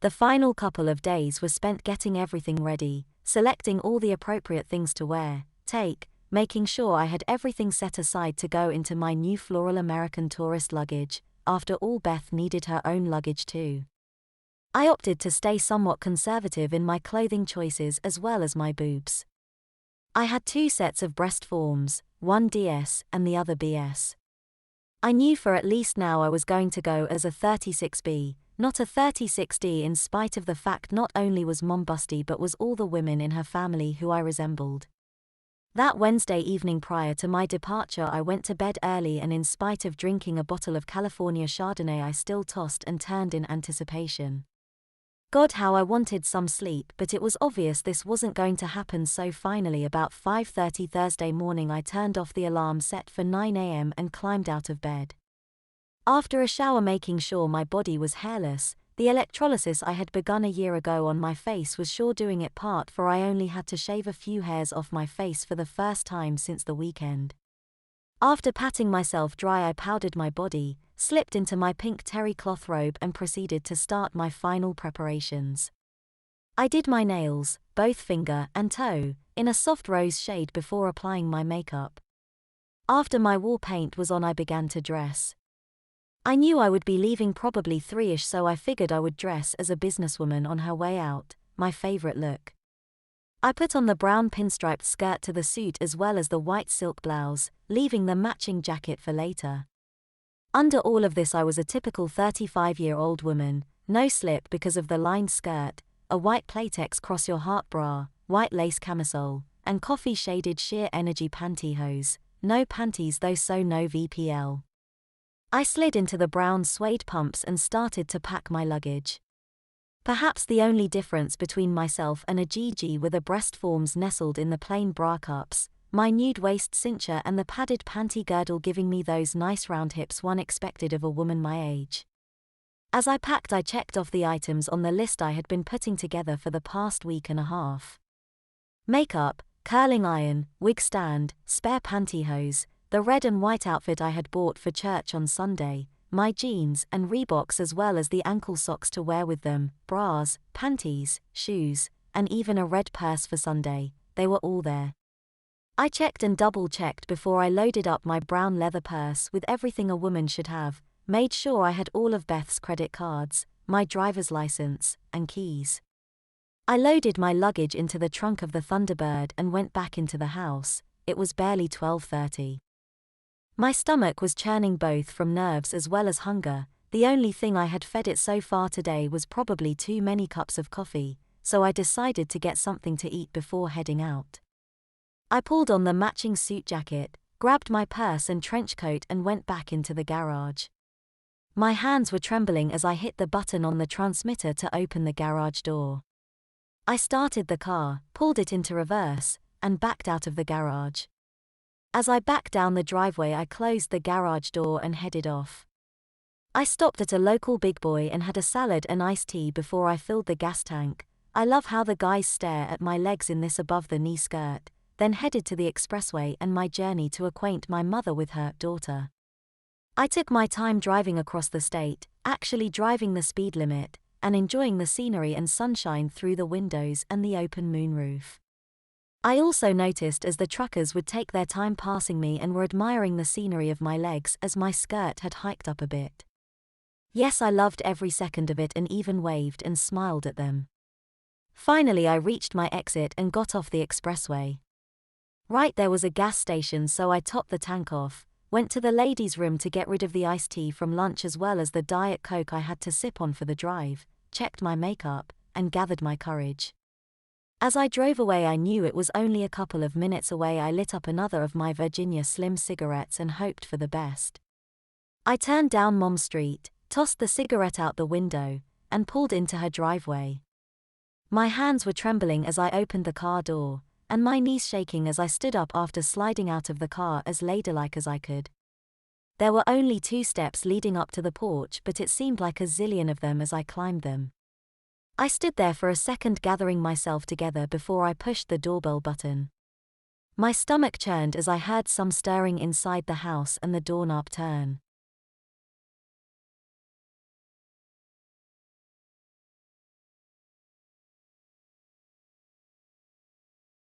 The final couple of days were spent getting everything ready, selecting all the appropriate things to wear, making sure I had everything set aside to go into my new floral American tourist luggage. After all, Beth needed her own luggage too. I opted to stay somewhat conservative in my clothing choices as well as my boobs. I had 2 sets of breast forms, one DS and the other BS. I knew for at least now I was going to go as a 36B, not a 36D, in spite of the fact not only was Mom busty but was all the women in her family who I resembled. That Wednesday evening prior to my departure I went to bed early, and in spite of drinking a bottle of California Chardonnay I still tossed and turned in anticipation. God, how I wanted some sleep, but it was obvious this wasn't going to happen, so finally about 5:30 Thursday morning I turned off the alarm set for 9 a.m. and climbed out of bed. After a shower, making sure my body was hairless, the electrolysis I had begun a year ago on my face was sure doing its part, for I only had to shave a few hairs off my face for the first time since the weekend. After patting myself dry I powdered my body, slipped into my pink terry cloth robe and proceeded to start my final preparations. I did my nails, both finger and toe, in a soft rose shade before applying my makeup. After my wall paint was on I began to dress. I knew I would be leaving probably 3ish, so I figured I would dress as a businesswoman on her way out, my favorite look. I put on the brown pinstriped skirt to the suit as well as the white silk blouse, leaving the matching jacket for later. Under all of this I was a typical 35-year-old woman, no slip because of the lined skirt, a white Playtex cross your heart bra, white lace camisole, and coffee-shaded sheer energy pantyhose, no panties though, so no VPL. I slid into the brown suede pumps and started to pack my luggage. Perhaps the only difference between myself and a GG were the breast forms nestled in the plain bra cups, my nude waist cincher and the padded panty girdle giving me those nice round hips one expected of a woman my age. As I packed I checked off the items on the list I had been putting together for the past week and a half. Makeup, curling iron, wig stand, spare pantyhose, the red and white outfit I had bought for church on Sunday, my jeans and Reeboks as well as the ankle socks to wear with them, bras, panties, shoes, and even a red purse for Sunday, they were all there. I checked and double-checked before I loaded up my brown leather purse with everything a woman should have, made sure I had all of Beth's credit cards, my driver's license, and keys. I loaded my luggage into the trunk of the Thunderbird and went back into the house. It was barely 12:30. My stomach was churning both from nerves as well as hunger. The only thing I had fed it so far today was probably too many cups of coffee, so I decided to get something to eat before heading out. I pulled on the matching suit jacket, grabbed my purse and trench coat and went back into the garage. My hands were trembling as I hit the button on the transmitter to open the garage door. I started the car, pulled it into reverse, and backed out of the garage. As I backed down the driveway I closed the garage door and headed off. I stopped at a local Big Boy and had a salad and iced tea before I filled the gas tank. I love how the guys stare at my legs in this above-the-knee skirt, then headed to the expressway and my journey to acquaint my mother with her daughter. I took my time driving across the state, actually driving the speed limit, and enjoying the scenery and sunshine through the windows and the open moonroof. I also noticed as the truckers would take their time passing me and were admiring the scenery of my legs as my skirt had hiked up a bit. Yes, I loved every second of it and even waved and smiled at them. Finally I reached my exit and got off the expressway. Right there was a gas station, so I topped the tank off, went to the ladies' room to get rid of the iced tea from lunch as well as the Diet Coke I had to sip on for the drive, checked my makeup, and gathered my courage. As I drove away I knew it was only a couple of minutes away. I lit up another of my Virginia Slim cigarettes and hoped for the best. I turned down Mom Street, tossed the cigarette out the window, and pulled into her driveway. My hands were trembling as I opened the car door, and my knees shaking as I stood up after sliding out of the car as ladylike as I could. There were only 2 steps leading up to the porch, but it seemed like a zillion of them as I climbed them. I stood there for a second gathering myself together before I pushed the doorbell button. My stomach churned as I heard some stirring inside the house and the doorknob turn.